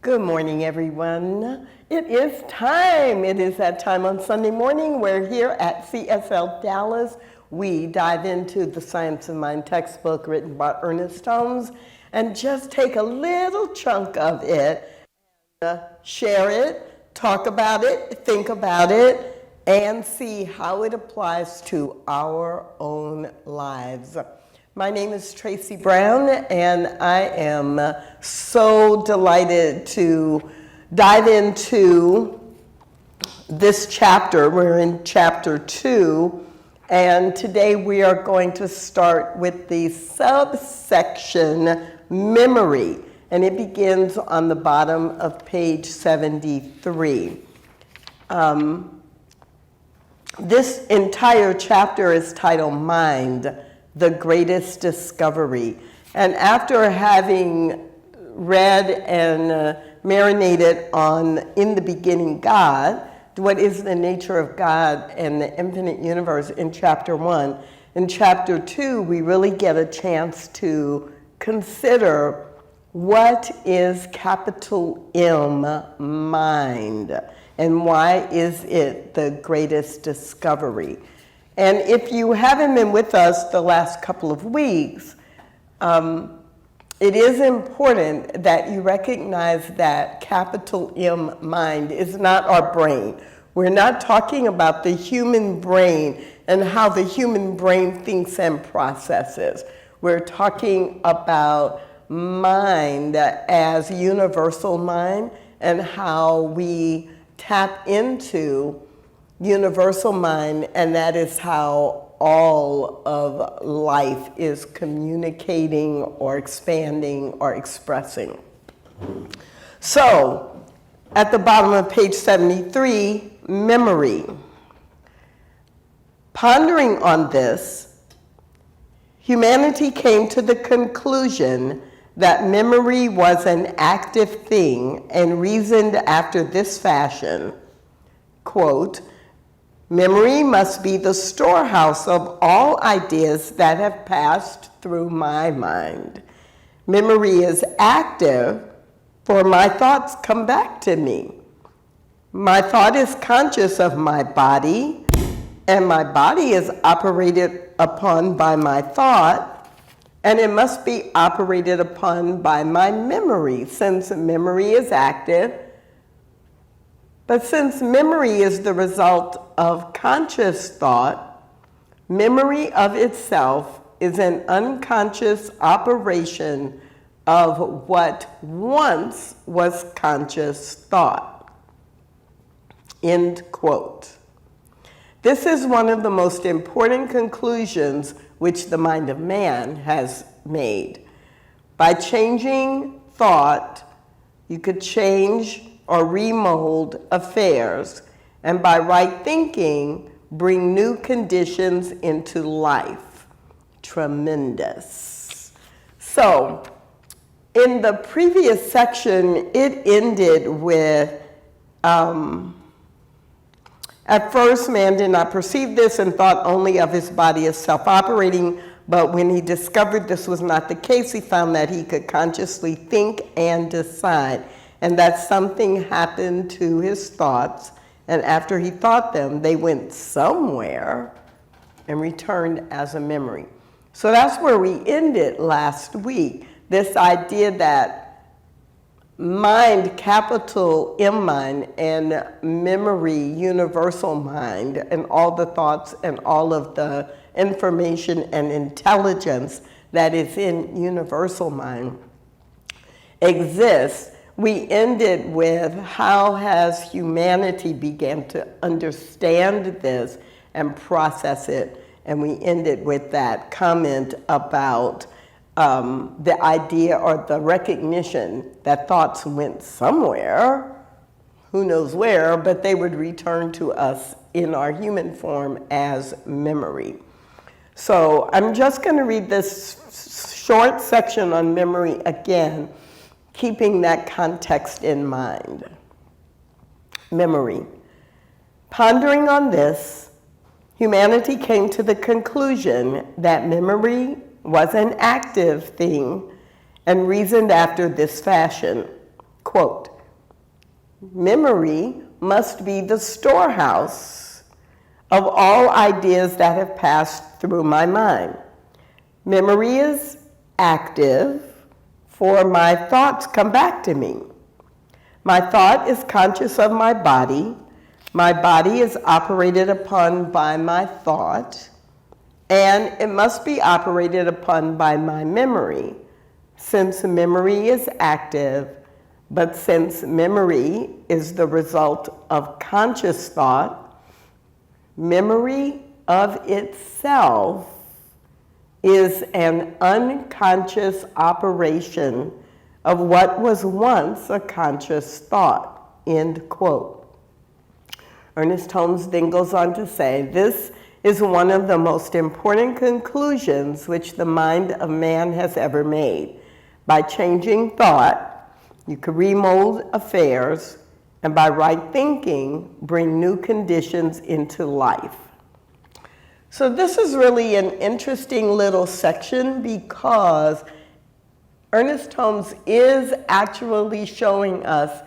Good morning, everyone. It is time. It is that time on Sunday morning. We're here at CSLDallas. We dive into the Science of Mind textbook written by Ernest Holmes and just take a little chunk of it, and share it, talk about it, think about it, and see how it applies to our own lives. My name is Tracy Brown, and I am so delighted to dive into this chapter. We're in chapter 2, and today we are going to start with the subsection memory, and it begins on the bottom of page 73. This entire chapter is titled Mind, the Greatest Discovery. And after having read and marinated on In the Beginning God, what is the nature of God and the infinite universe in chapter 1, in chapter 2 we really get a chance to consider what is capital M, mind, and why is it the greatest discovery. And if you haven't been with us the last couple of weeks, it is important that you recognize that capital M, mind, is not our brain. We're not talking about the human brain and how the human brain thinks and processes. We're talking about mind as universal mind and how we tap into universal mind, and that is how all of life is communicating or expanding or expressing. So, at the bottom of page 73, memory. Pondering on this, humanity came to the conclusion that memory was an active thing and reasoned after this fashion, quote, "Memory must be the storehouse of all ideas that have passed through my mind. Memory is active, for my thoughts come back to me. My thought is conscious of my body, and my body is operated upon by my thought, and it must be operated upon by my memory, since memory is active. But since memory is the result of conscious thought, memory of itself is an unconscious operation of what once was conscious thought." End quote. This is one of the most important conclusions which the mind of man has made. By changing thought, you could change or remold affairs, and by right thinking, bring new conditions into life. Tremendous. So, in the previous section, it ended with, at first man did not perceive this and thought only of his body as self-operating, but when he discovered this was not the case, he found that he could consciously think and decide, and that something happened to his thoughts, and after he thought them, they went somewhere and returned as a memory. So that's where we ended last week, this idea that mind, capital M mind, and memory, universal mind, and all the thoughts and all of the information and intelligence that is in universal mind exists. We ended with how has humanity began to understand this and process it, and we ended with that comment about the idea or the recognition that thoughts went somewhere, who knows where, but they would return to us in our human form as memory. So I'm just going to read this short section on memory again, keeping that context in mind. Memory. Pondering on this, humanity came to the conclusion that memory was an active thing and reasoned after this fashion. Quote, Memory must be the storehouse of all ideas that have passed through my mind. Memory is active, for my thoughts come back to me. My thought is conscious of my body. My body is operated upon by my thought, and it must be operated upon by my memory. Since memory is active, but since memory is the result of conscious thought, memory of itself is an unconscious operation of what was once a conscious thought, end quote. Ernest Holmes then goes on to say, this is one of the most important conclusions which the mind of man has ever made. By changing thought, you can remold affairs, and by right thinking, bring new conditions into life. So this is really an interesting little section because Ernest Holmes is actually showing us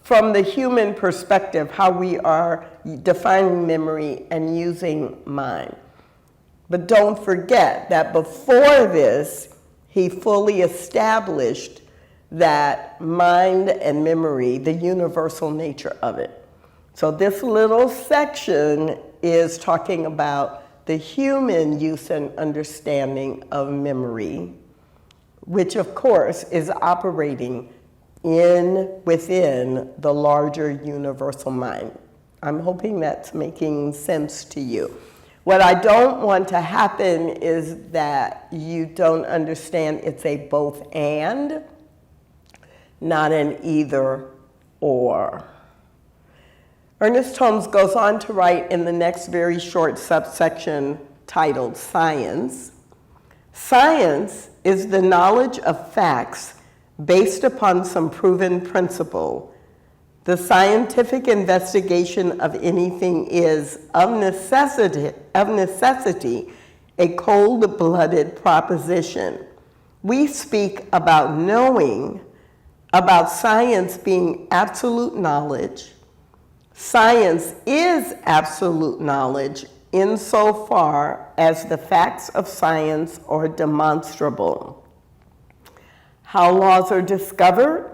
from the human perspective how we are defining memory and using mind. But don't forget that before this, he fully established that mind and memory, the universal nature of it. So this little section is talking about the human use and understanding of memory, which of course is operating within the larger universal mind. I'm hoping that's making sense to you. What I don't want to happen is that you don't understand it's a both and, not an either or. Ernest Holmes goes on to write in the next very short subsection titled Science. Science is the knowledge of facts based upon some proven principle. The scientific investigation of anything is, of necessity, a cold-blooded proposition. We speak about knowing, about science being absolute knowledge. Science is absolute knowledge insofar as the facts of science are demonstrable. How laws are discovered?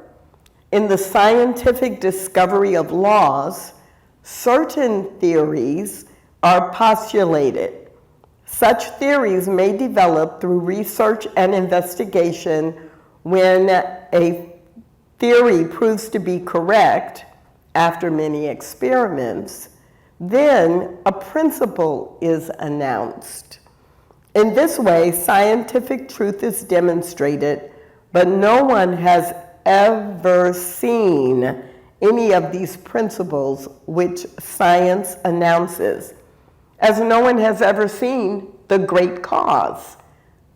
In the scientific discovery of laws, certain theories are postulated. Such theories may develop through research and investigation. When a theory proves to be correct after many experiments, then a principle is announced. In this way, scientific truth is demonstrated, but no one has ever seen any of these principles which science announces, as no one has ever seen the great cause,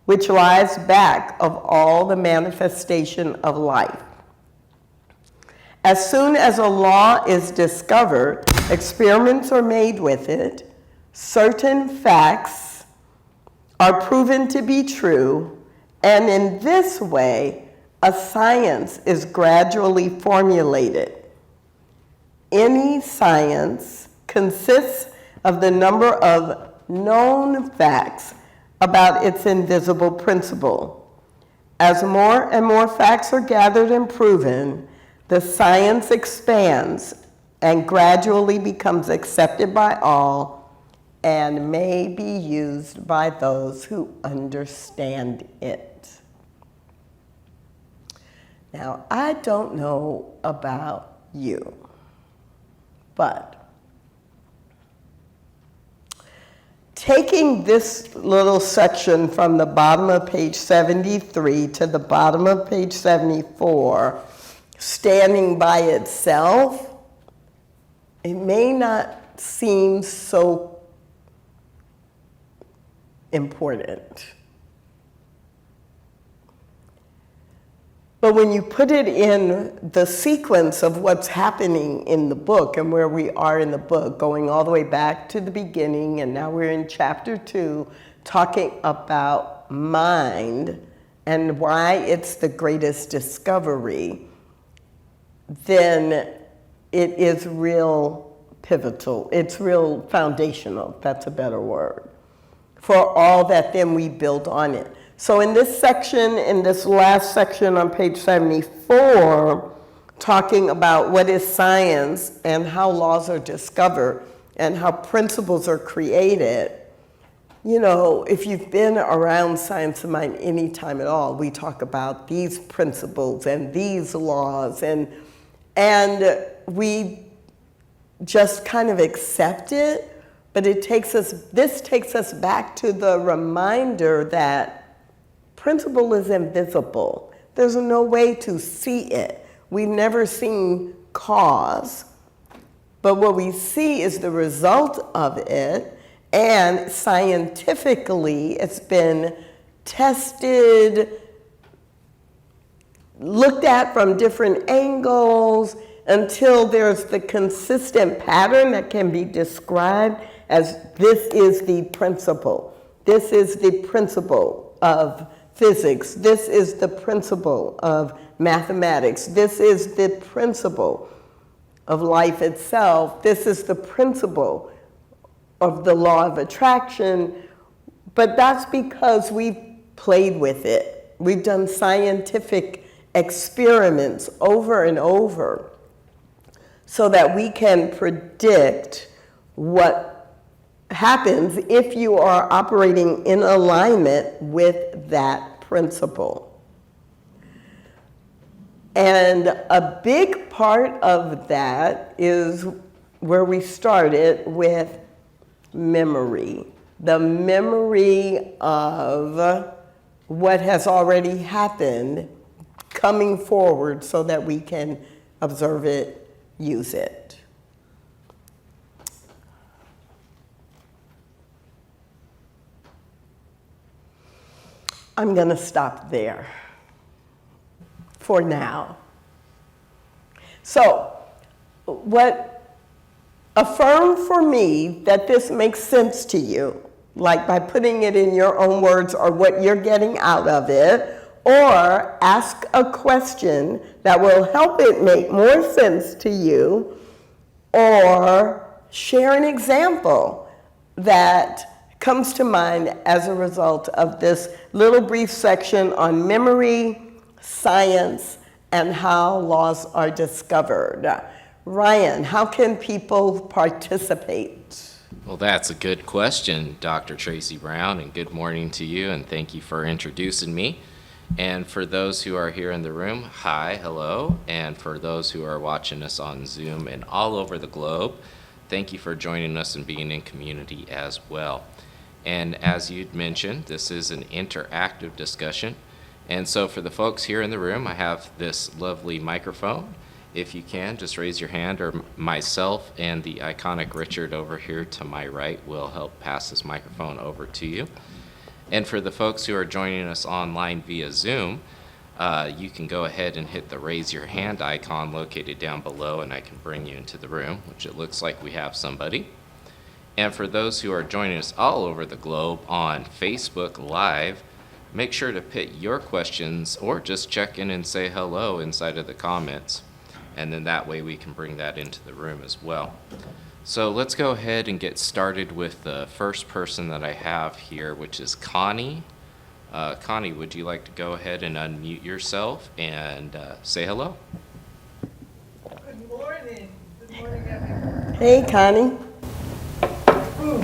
which lies back of all the manifestation of life. As soon as a law is discovered, experiments are made with it, certain facts are proven to be true, and in this way, a science is gradually formulated. Any science consists of the number of known facts about its invisible principle. As more and more facts are gathered and proven, the science expands and gradually becomes accepted by all and may be used by those who understand it. Now, I don't know about you, but taking this little section from the bottom of page 73 to the bottom of page 74, standing by itself, it may not seem so important. But when you put it in the sequence of what's happening in the book and where we are in the book, going all the way back to the beginning, and now we're in chapter 2, talking about mind and why it's the greatest discovery, then it is real pivotal. It's real foundational, that's a better word, for all that then we build on it. So in this section, in this last section on page 74, talking about what is science and how laws are discovered and how principles are created, you know, if you've been around Science of Mind any time at all, we talk about these principles and these laws, and we just kind of accept it, but this takes us back to the reminder that principle is invisible. There's no way to see it. We've never seen cause, but what we see is the result of it. And scientifically, it's been tested, looked at from different angles until there's the consistent pattern that can be described as this is the principle. This is the principle of physics. This is the principle of mathematics. This is the principle of life itself. This is the principle of the law of attraction, but that's because we've played with it. We've done scientific experiments over and over so that we can predict what happens if you are operating in alignment with that principle. And a big part of that is where we started with memory, the memory of what has already happened coming forward so that we can observe it, use it. I'm going to stop there for now. So, affirm for me that this makes sense to you, like by putting it in your own words or what you're getting out of it, or ask a question that will help it make more sense to you, or share an example that comes to mind as a result of this little brief section on memory, science, and how laws are discovered. Ryan, how can people participate? Well, that's a good question, Dr. Tracy Brown, and good morning to you, and thank you for introducing me. And for those who are here in the room, hi, hello, and for those who are watching us on Zoom and all over the globe, thank you for joining us and being in community as well. And as you'd mentioned, this is an interactive discussion, and so for the folks here in the room, I have this lovely microphone. If you can, just raise your hand, or myself and the iconic Richard over here to my right will help pass this microphone over to you. And for the folks who are joining us online via Zoom, you can go ahead and hit the raise your hand icon located down below, and I can bring you into the room, which it looks like we have somebody. And for those who are joining us all over the globe on Facebook Live, make sure to put your questions or just check in and say hello inside of the comments. And then that way we can bring that into the room as well. So let's go ahead and get started with the first person that I have here, which is Connie. Connie, would you like to go ahead and unmute yourself and say hello? Good morning. Good morning, everyone. Hey, Connie. Ooh.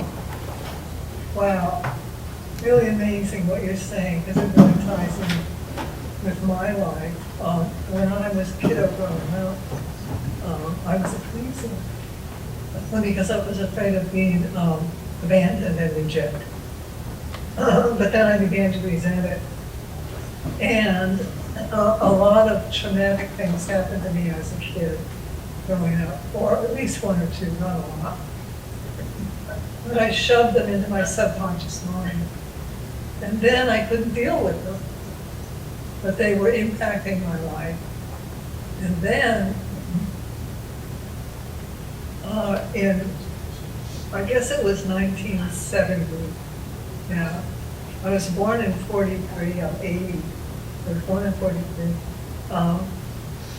Wow. Really amazing what you're saying, because it really ties in with my life. When I was a kiddo growing up, I was a pleaser. Because I was afraid of being abandoned and rejected. But then I began to resent it. And a lot of traumatic things happened to me as a kid growing up, or at least one or two, not a lot. But I shoved them into my subconscious mind. And then I couldn't deal with them. But they were impacting my life. And then, I guess it was 1970. Yeah, I was born in 43. I'm 80. I was born in 43.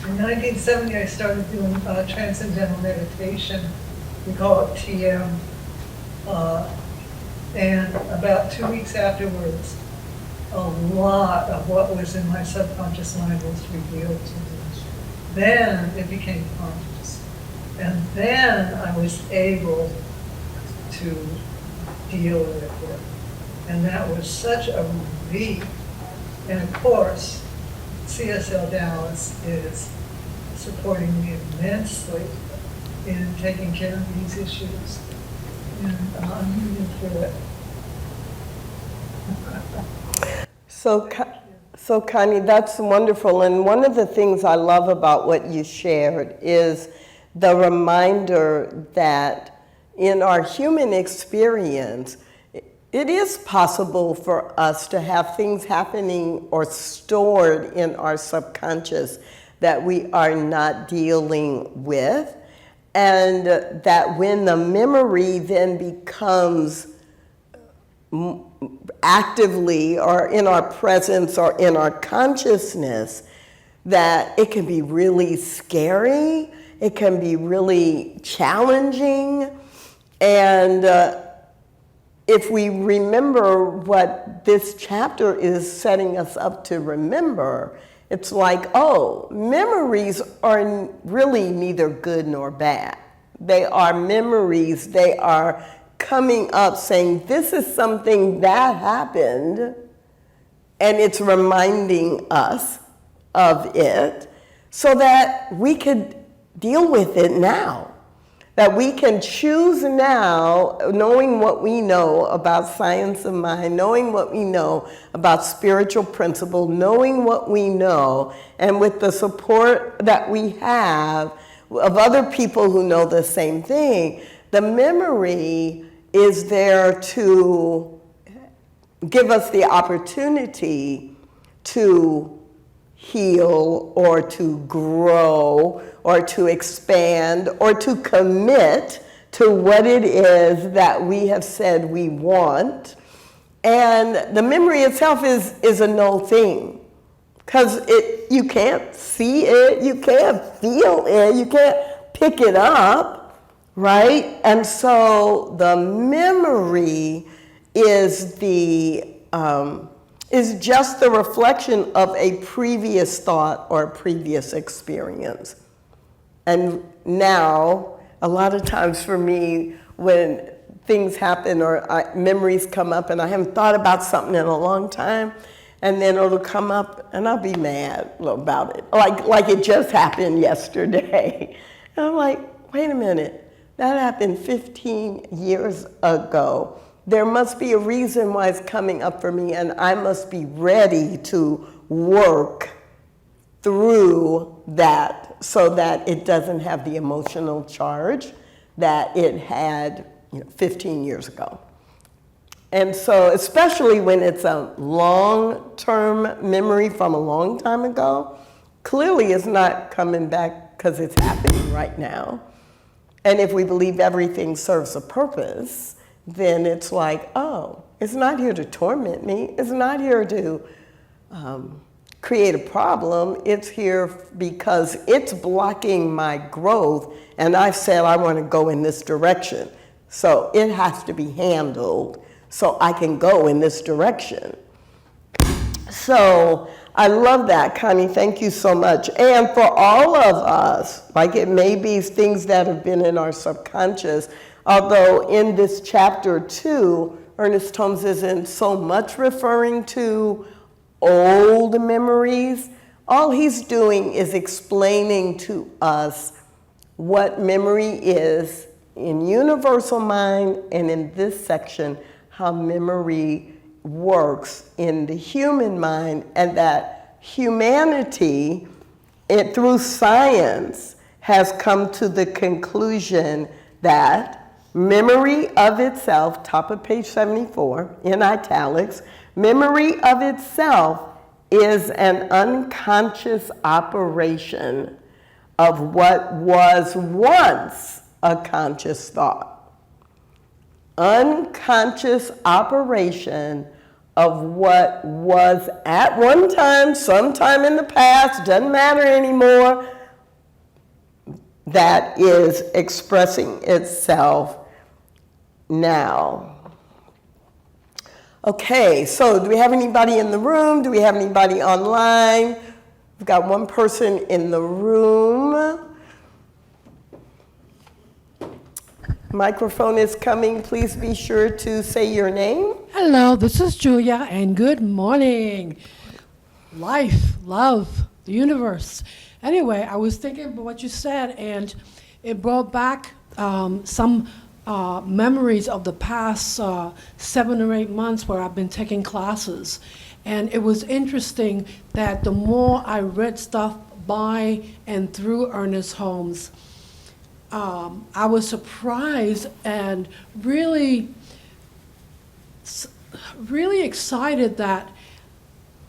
In 1970, I started doing transcendental meditation. We call it TM. And about 2 weeks afterwards, a lot of what was in my subconscious mind was revealed to me. Then it became conscious. And then I was able to deal with it. And that was such a relief. And of course, CSLDallas is supporting me immensely in taking care of these issues. And I'm moving through it. So Connie, that's wonderful. And one of the things I love about what you shared is the reminder that in our human experience, it is possible for us to have things happening or stored in our subconscious that we are not dealing with. And that when the memory then becomes actively or in our presence or in our consciousness, that it can be really scary, it can be really challenging. And if we remember what this chapter is setting us up to remember, it's like, oh, memories are really neither good nor bad. They are memories. They are coming up saying, this is something that happened, and it's reminding us of it so that we could deal with it now. That we can choose now, knowing what we know about science of mind, knowing what we know about spiritual principle, knowing what we know, and with the support that we have of other people who know the same thing, the memory is there to give us the opportunity to heal or to grow or to expand or to commit to what it is that we have said we want. And the memory itself is a no thing, because you can't see it, you can't feel it, you can't pick it up, right? And so the memory is just the reflection of a previous thought or previous experience. And now, a lot of times for me, when things happen or memories come up and I haven't thought about something in a long time, and then it'll come up and I'll be mad about it. Like it just happened yesterday. And I'm like, wait a minute, that happened 15 years ago. There must be a reason why it's coming up for me, and I must be ready to work through that so that it doesn't have the emotional charge that it had 15 years ago. And so, especially when it's a long-term memory from a long time ago, clearly it's not coming back because it's happening right now. And if we believe everything serves a purpose, then it's like, oh, it's not here to torment me. It's not here to create a problem. It's here because it's blocking my growth, and I've said I want to go in this direction. So it has to be handled so I can go in this direction. So I love that, Connie. Thank you so much. And for all of us, like it may be things that have been in our subconscious, although in this chapter 2, Ernest Holmes isn't so much referring to old memories. All he's doing is explaining to us what memory is in universal mind, and in this section, how memory works in the human mind, and that humanity, through science, has come to the conclusion that memory of itself, top of page 74, in italics, memory of itself is an unconscious operation of what was once a conscious thought. Unconscious operation of what was at one time, sometime in the past, doesn't matter anymore, that is expressing itself now. Okay, so do we have anybody in the room? Do we have anybody online? We've got one person in the room. Microphone is coming. Please be sure to say your name. Hello, this is Julia, and good morning. Life, love, the universe. Anyway, I was thinking about what you said, and it brought back some memories of the past 7 or 8 months where I've been taking classes. And it was interesting that the more I read stuff by and through Ernest Holmes, I was surprised and really excited that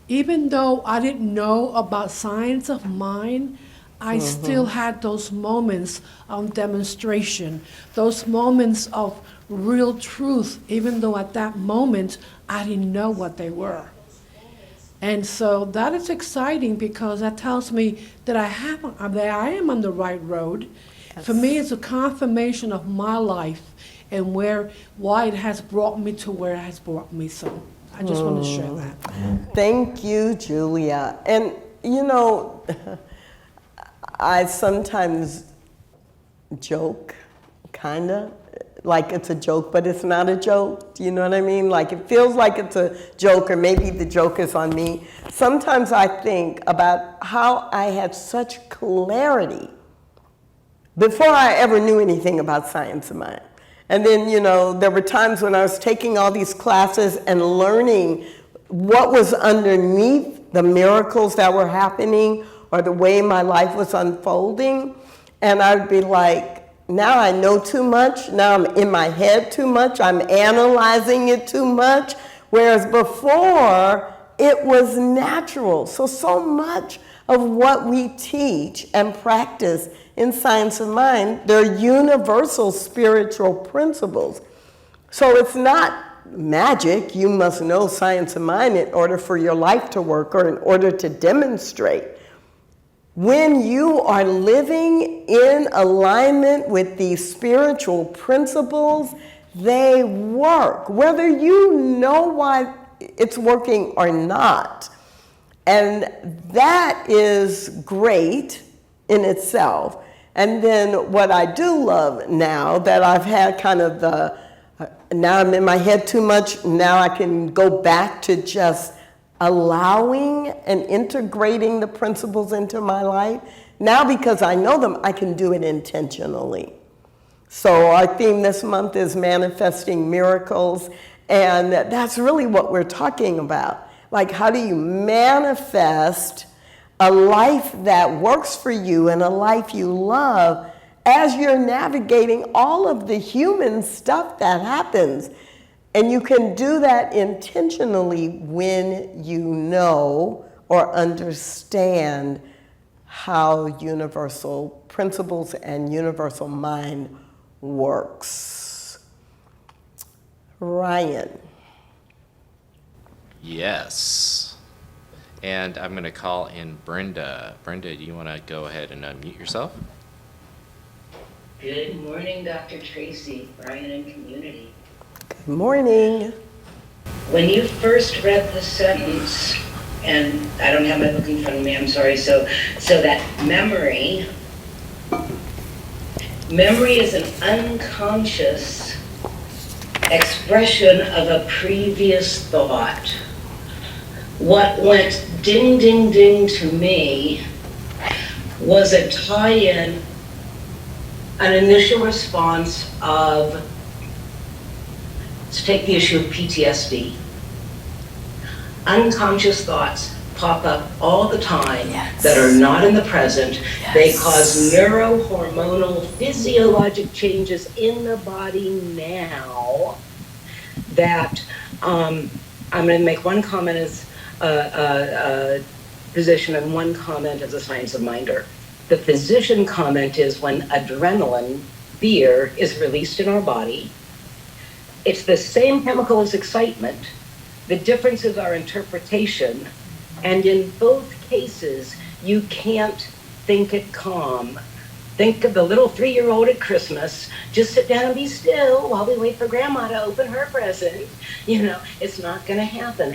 even though I didn't know about science of mind, I still had those moments of demonstration, those moments of real truth, even though at that moment I didn't know what they were. And so that is exciting because that tells me that I am on the right road. Yes. For me, it's a confirmation of my life and why it has brought me to where it has brought me. So I just want to share that. Thank you, Julia. And you know, I sometimes joke, kinda, like it's a joke, but it's not a joke. Do you know what I mean? Like it feels like it's a joke, or maybe the joke is on me. Sometimes I think about how I had such clarity before I ever knew anything about science of mind. And then, you know, there were times when I was taking all these classes and learning what was underneath the miracles that were happening or the way my life was unfolding. And I'd be like, now I know too much. Now I'm in my head too much. I'm analyzing it too much. Whereas before, it was natural. So much of what we teach and practice in science of mind, they're universal spiritual principles. So it's not magic. You must know science of mind in order for your life to work or in order to demonstrate. When you are living in alignment with these spiritual principles, they work, whether you know why it's working or not. And that is great in itself. And then what I do love now that I've had kind of now I'm in my head too much, now I can go back to just allowing and integrating the principles into my life. Now because I know them, I can do it intentionally. So our theme this month is manifesting miracles, and that's really what we're talking about. Like, how do you manifest a life that works for you and a life you love as you're navigating all of the human stuff that happens? And you can do that intentionally when you know or understand how universal principles and universal mind works. Ryan. Yes. And I'm going to call in Brenda. Brenda, do you want to go ahead and unmute yourself? Good morning, Dr. Tracy, Brian and community. Good morning. When you first read the sentence, and I don't have my book in front of me, I'm sorry, so that memory is an unconscious expression of a previous thought. What went ding, ding, ding to me was a tie-in, an initial response of, let's take the issue of PTSD. Unconscious thoughts pop up all the time that are not in the present. Yes. They cause neurohormonal physiologic changes in the body now that I'm going to make one comment as a physician and one comment as a science of minder. The physician comment is when adrenaline, fear, is released in our body. It's the same chemical as excitement. The difference is our interpretation. And in both cases, you can't think it calm. Think of the little 3-year-old at Christmas. Just sit down and be still while we wait for grandma to open her present. You know, it's not going to happen.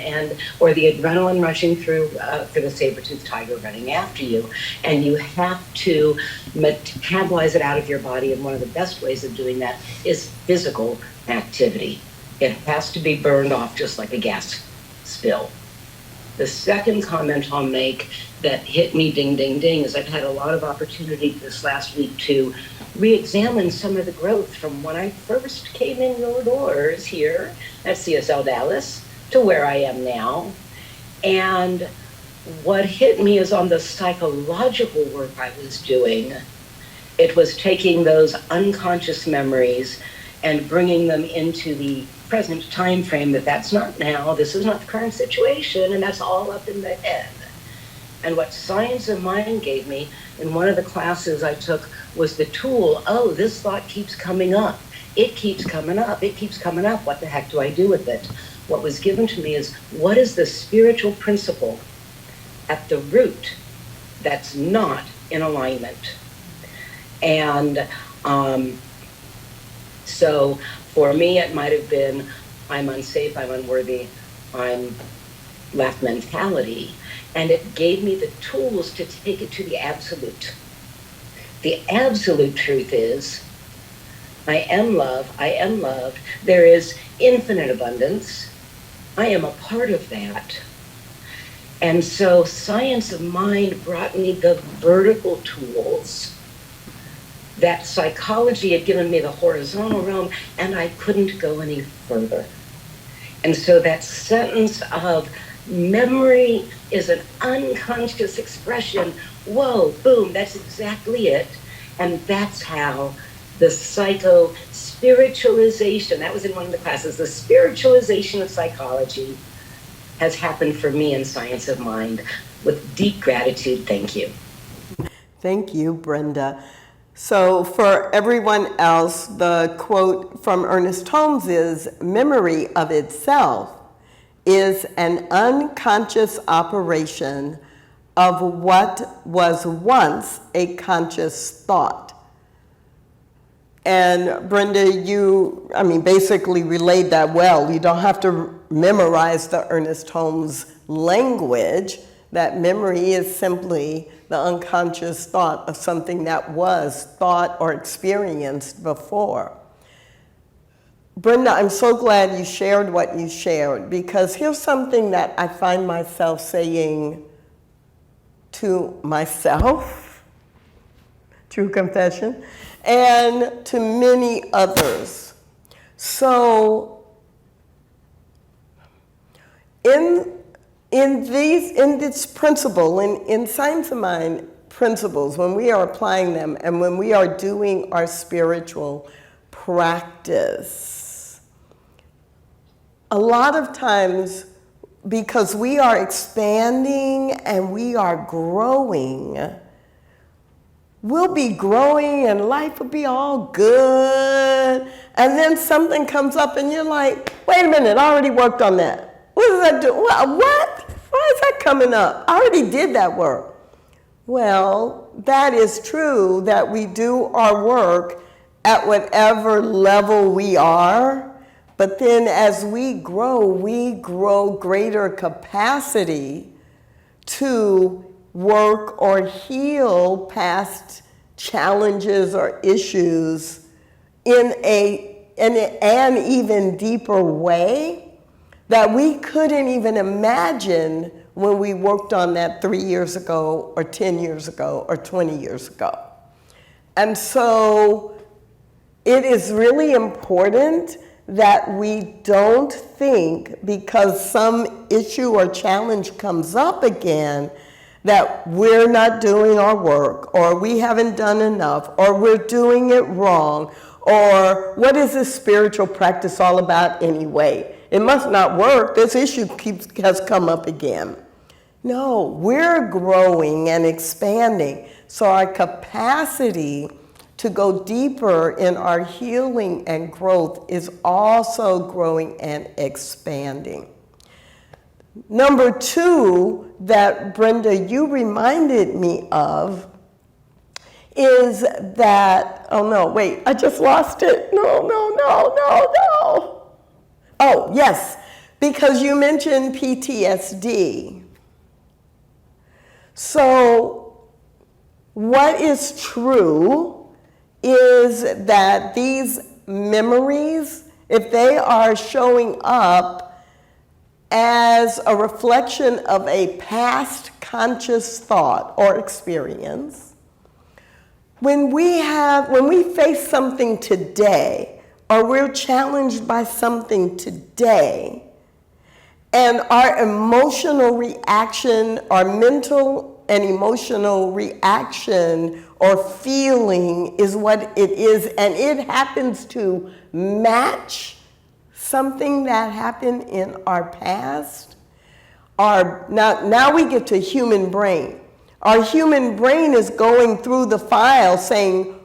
Or the adrenaline rushing through for the saber-toothed tiger running after you. And you have to metabolize it out of your body. And one of the best ways of doing that is physical activity. It has to be burned off just like a gas spill. The second comment I'll make that hit me ding, ding, ding is I've had a lot of opportunity this last week to re-examine some of the growth from when I first came in your doors here at CSLDallas to where I am now. And what hit me is on the psychological work I was doing, it was taking those unconscious memories and bringing them into the present time frame that's not now, this is not the current situation, and that's all up in the head. And what Science of Mind gave me in one of the classes I took was the tool, oh, this thought keeps coming up. It keeps coming up, it keeps coming up. What the heck do I do with it? What was given to me is, what is the spiritual principle at the root that's not in alignment? And so for me, it might have been, I'm unsafe, I'm unworthy, I'm lack mentality. And it gave me the tools to take it to the absolute. The absolute truth is, I am love, I am loved. There is infinite abundance. I am a part of that. And so Science of Mind brought me the vertical tools that psychology had given me the horizontal realm, and I couldn't go any further. And so that sentence of memory is an unconscious expression, whoa, boom, that's exactly it. And that's how the spiritualization, that was in one of the classes, the spiritualization of psychology has happened for me in Science of Mind. With deep gratitude, thank you. Thank you, Brenda. So for everyone else, the quote from Ernest Holmes is, memory of itself is an unconscious operation of what was once a conscious thought. And Brenda, you, basically relayed that well. You don't have to memorize the Ernest Holmes language. That memory is simply the unconscious thought of something that was thought or experienced before. Brenda, I'm so glad you shared what you shared, because here's something that I find myself saying to myself, true confession, and to many others. So in this principle, in Science of Mind principles, when we are applying them and when we are doing our spiritual practice, a lot of times, because we are expanding and we are growing, we'll be growing and life will be all good, and then something comes up and you're like, wait a minute, I already worked on that. What does that do? What? Why is that coming up? I already did that work. Well, that is true, that we do our work at whatever level we are, but then as we grow greater capacity to work or heal past challenges or issues in an even deeper way that we couldn't even imagine when we worked on that 3 years ago or 10 years ago or 20 years ago. And so it is really important that we don't think because some issue or challenge comes up again that we're not doing our work, or we haven't done enough, or we're doing it wrong, or what is this spiritual practice all about anyway? It must not work. This issue has come up again. No, we're growing and expanding. So our capacity to go deeper in our healing and growth is also growing and expanding. Number two, that Brenda, you reminded me of, is that, oh no, wait, I just lost it. No. Oh, yes, because you mentioned PTSD. So what is true is that these memories, if they are showing up as a reflection of a past conscious thought or experience, when we face something today, or we're challenged by something today, and our emotional reaction, our mental and emotional reaction or feeling is what it is, and it happens to match something that happened in our past, now we get to human brain. Our human brain is going through the file saying,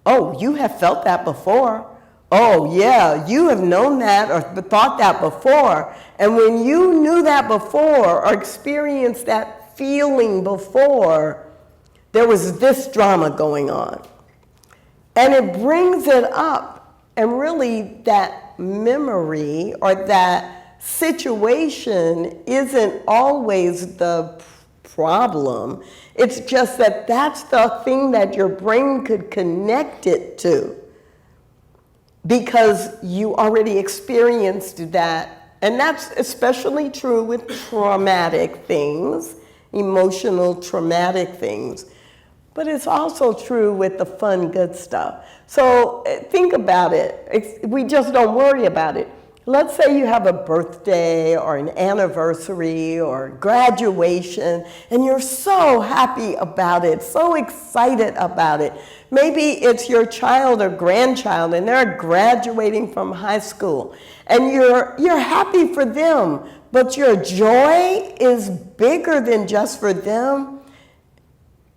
oh, you have felt that before. Oh, yeah, you have known that or thought that before. And when you knew that before or experienced that feeling before, there was this drama going on. And it brings it up. And really, that memory or that situation isn't always the problem. It's just that that's the thing that your brain could connect it to, because you already experienced that. And that's especially true with traumatic things, emotional traumatic things. But it's also true with the fun, good stuff. So think about it. We just don't worry about it. Let's say you have a birthday or an anniversary or graduation, and you're so happy about it, so excited about it. Maybe it's your child or grandchild, and they're graduating from high school, and you're happy for them, but your joy is bigger than just for them.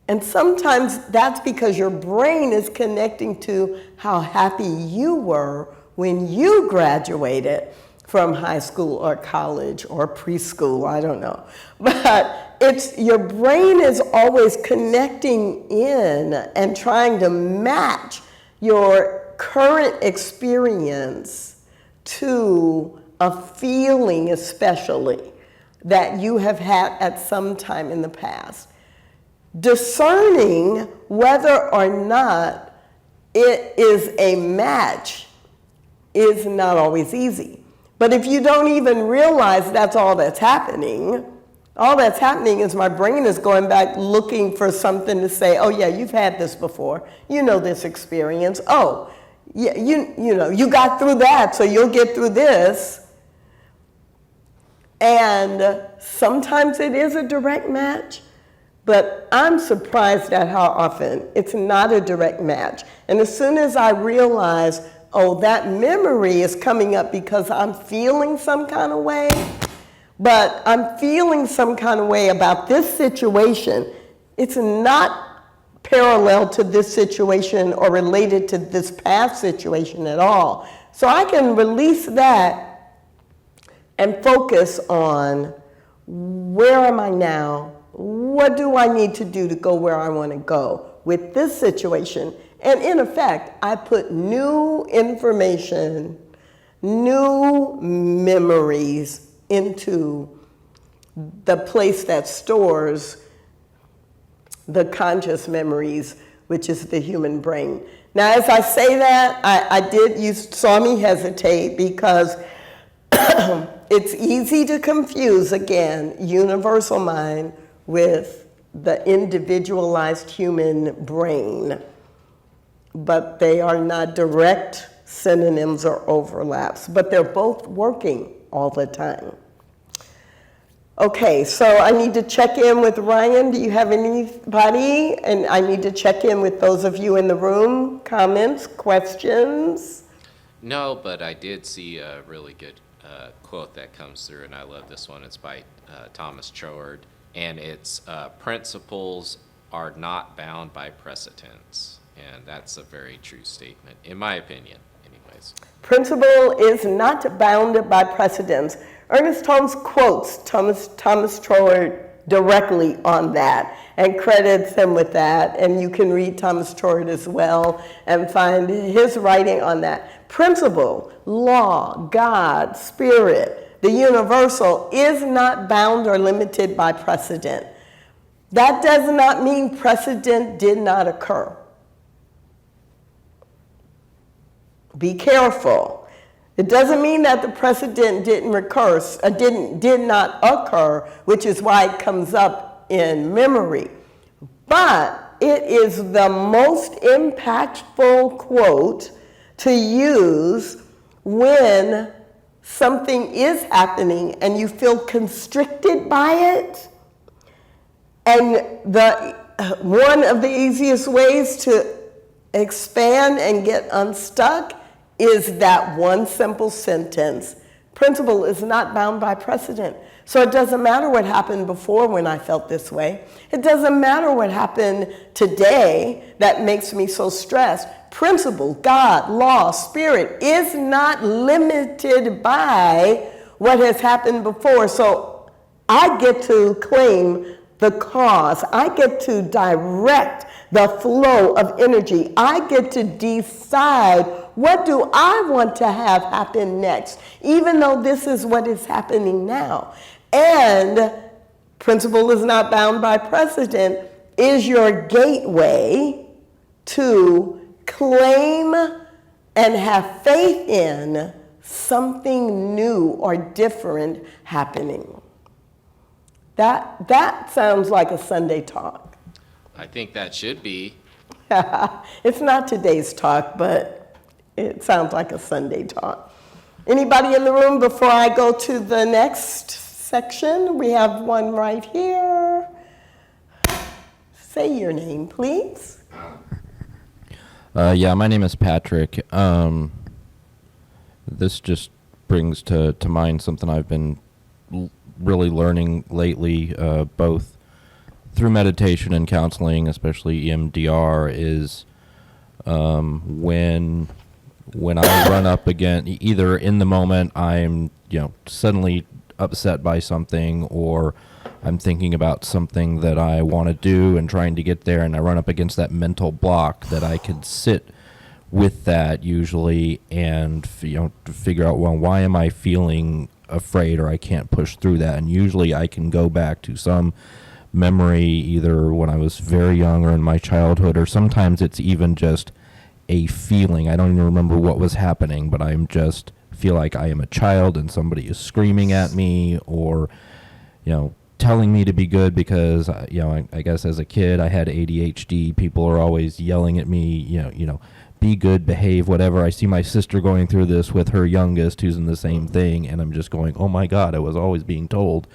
And sometimes that's because your brain is connecting to how happy you were when you graduated from high school or college or preschool, I don't know. But your brain is always connecting in and trying to match your current experience to a feeling especially that you have had at some time in the past. Discerning whether or not it is a match is not always easy. But if you don't even realize that's all that's happening is my brain is going back looking for something to say, oh yeah, you've had this before. You know this experience. Oh, yeah, you know, you got through that, so you'll get through this. And sometimes it is a direct match, but I'm surprised at how often it's not a direct match. And as soon as I realize, oh, that memory is coming up because I'm feeling some kind of way, but I'm feeling some kind of way about this situation. It's not parallel to this situation or related to this past situation at all. So I can release that and focus on where am I now? What do I need to do to go where I want to go with this situation? And in effect, I put new information, new memories into the place that stores the conscious memories, which is the human brain. Now, as I say that, you saw me hesitate because it's easy to confuse, again, universal mind with the individualized human brain. But they are not direct synonyms or overlaps, but they're both working all the time. Okay, so I need to check in with Ryan. Do you have anybody? And I need to check in with those of you in the room. Comments, questions? No, but I did see a really good quote that comes through, and I love this one. It's by Thomas Troward, and it's principles are not bound by precedents. And that's a very true statement, in my opinion, anyways. Principle is not bounded by precedents. Ernest Holmes quotes Thomas Troward directly on that and credits him with that. And you can read Thomas Torrett as well and find his writing on that. Principle, law, God, spirit, the universal is not bound or limited by precedent. That does not mean precedent did not occur. Be careful. It doesn't mean that the precedent did not occur, which is why it comes up in memory. But it is the most impactful quote to use when something is happening and you feel constricted by it. And one of the easiest ways to expand and get unstuck is that one simple sentence. Principle is not bound by precedent. So it doesn't matter what happened before when I felt this way. It doesn't matter what happened today that makes me so stressed. Principle, God, law, spirit is not limited by what has happened before. So I get to claim the cause. I get to direct the flow of energy. I get to decide what do I want to have happen next, even though this is what is happening now. And principle is not bound by precedent is your gateway to claim and have faith in something new or different happening. That sounds like a Sunday talk. I think that should be. It's not today's talk, but it sounds like a Sunday talk. Anybody in the room before I go to the next section? We have one right here. Say your name, please. Yeah, my name is Patrick. This just brings to mind something I've been really learning lately, both through meditation and counseling, especially EMDR, is when I run up against, either in the moment I'm suddenly upset by something, or I'm thinking about something that I want to do and trying to get there, and I run up against that mental block, that I could sit with that usually and figure out, well, why am I feeling afraid, or I can't push through that. And usually I can go back to some memory, either when I was very young or in my childhood, or sometimes it's even just a feeling. I don't even remember what was happening, but I'm just feel like I am a child and somebody is screaming at me, or telling me to be good, because I guess as a kid I had ADHD. People are always yelling at me, be good, behave, whatever. I see my sister going through this with her youngest, who's in the same thing, and I'm just going, oh my God, I was always being told,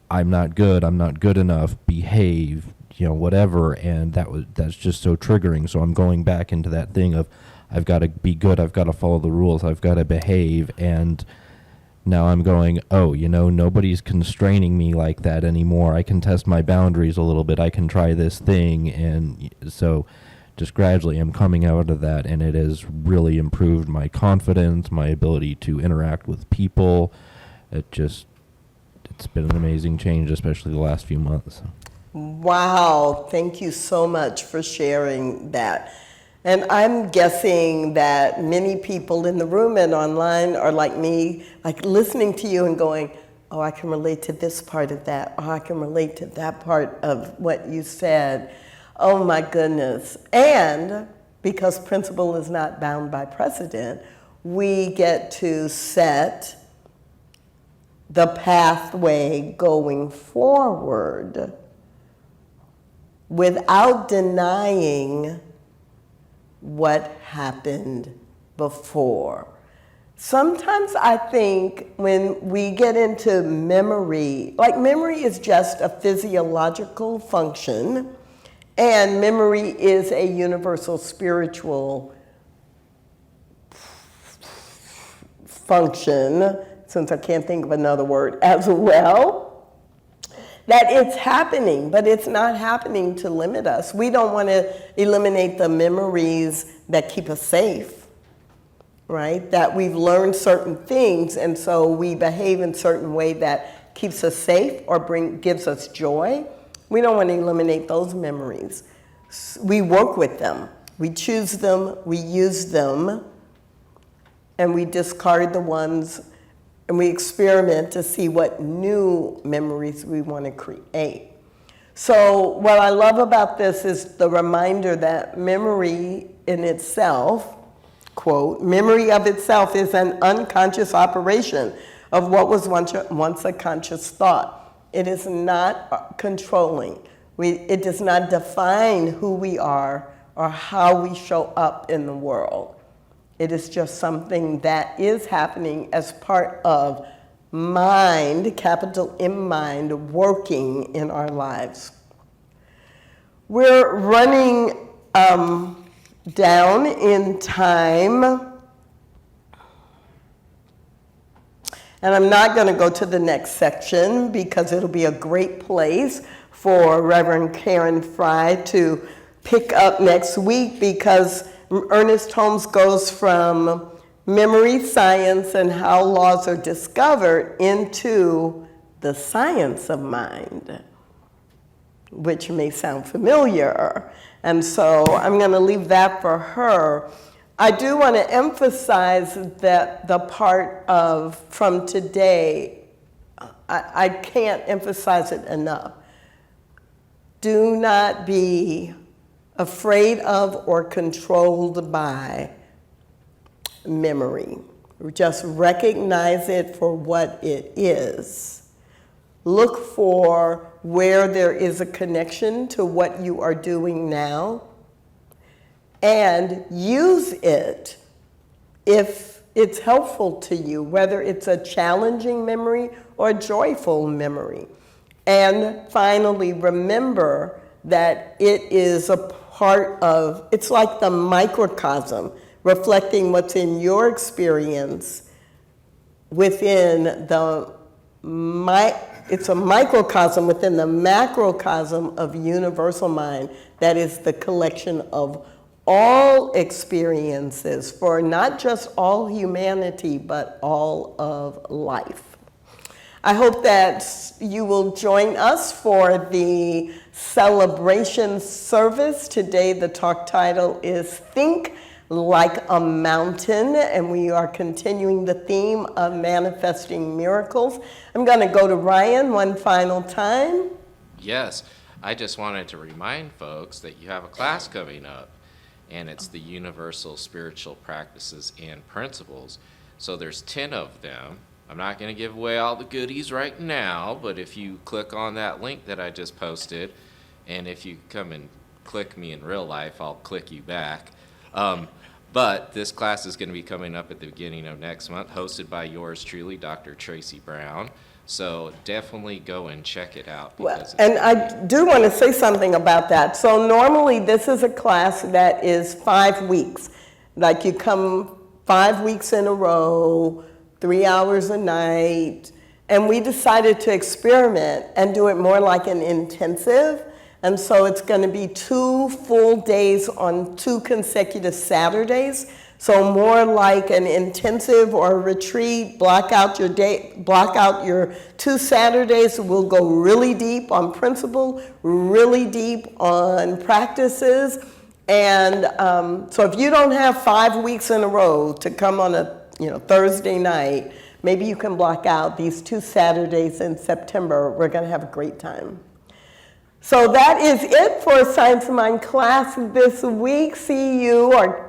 I'm not good enough, behave, whatever. And that's just so triggering. So I'm going back into that thing of, I've got to be good, I've got to follow the rules, I've got to behave. And now I'm going, nobody's constraining me like that anymore. I can test my boundaries a little bit. I can try this thing. And so just gradually I'm coming out of that, and it has really improved my confidence, my ability to interact with people. It's been an amazing change, especially the last few months. Wow, thank you so much for sharing that. And I'm guessing that many people in the room and online are like me, like listening to you and going, oh, I can relate to this part of that. Oh, I can relate to that part of what you said. Oh my goodness. And because principle is not bound by precedent, we get to set the pathway going forward without denying what happened before. Sometimes I think when we get into memory, like memory is just a physiological function, and memory is a universal spiritual function, since I can't think of another word as well, that it's happening, but it's not happening to limit us. We don't want to eliminate the memories that keep us safe, right? That we've learned certain things, and so we behave in a certain way that keeps us safe or gives us joy, we don't want to eliminate those memories. We work with them. We choose them, we use them, and we discard the ones, and we experiment to see what new memories we want to create. So what I love about this is the reminder that memory in itself, quote, memory of itself is an unconscious operation of what was once a conscious thought. It is not controlling. It does not define who we are or how we show up in the world. It is just something that is happening as part of mind, capital M mind, working in our lives. We're running down in time, and I'm not going to go to the next section because it'll be a great place for Reverend Karen Fry to pick up next week, because Ernest Holmes goes from memory science and how laws are discovered into the science of mind, which may sound familiar. And so I'm going to leave that for her. I do want to emphasize that the part of from today, I can't emphasize it enough. Do not be afraid of or controlled by memory. Just recognize it for what it is. Look for where there is a connection to what you are doing now, and use it if it's helpful to you, whether it's a challenging memory or a joyful memory. And finally, remember that it is a part of, it's like the microcosm reflecting what's in your experience within the, it's a microcosm within the macrocosm of universal mind that is the collection of all experiences for not just all humanity, but all of life. I hope that you will join us for the celebration service. Today the talk title is Think Like a Mountain, and we are continuing the theme of manifesting miracles. I'm going to go to Ryan one final time. Yes, I just wanted to remind folks that you have a class coming up, and it's the Universal Spiritual Practices and Principles. So there's 10 of them. I'm not going to give away all the goodies right now, but if you click on that link that I just posted, and if you come and click me in real life, I'll click you back. But this class is going to be coming up at the beginning of next month, hosted by yours truly, Dr. Tracy Brown. So definitely go and check it out. Well, and I do want to say something about that. So normally this is a class that is 5 weeks. Like you come 5 weeks in a row, 3 hours a night, and we decided to experiment and do it more like an intensive. And so it's going to be 2 full days on 2 consecutive Saturdays. So more like an intensive or a retreat. Block out your day, block out your 2 Saturdays. We'll go really deep on principle, really deep on practices. And so if you don't have 5 weeks in a row to come on a Thursday night, maybe you can block out these 2 Saturdays in September. We're going to have a great time. So that is it for Science of Mind class this week. See you, or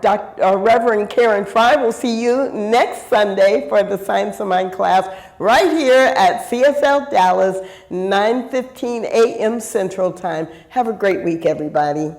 Reverend Karen Fry will see you next Sunday for the Science of Mind class right here at CSLDallas, 9:15 a.m. Central Time. Have a great week, everybody.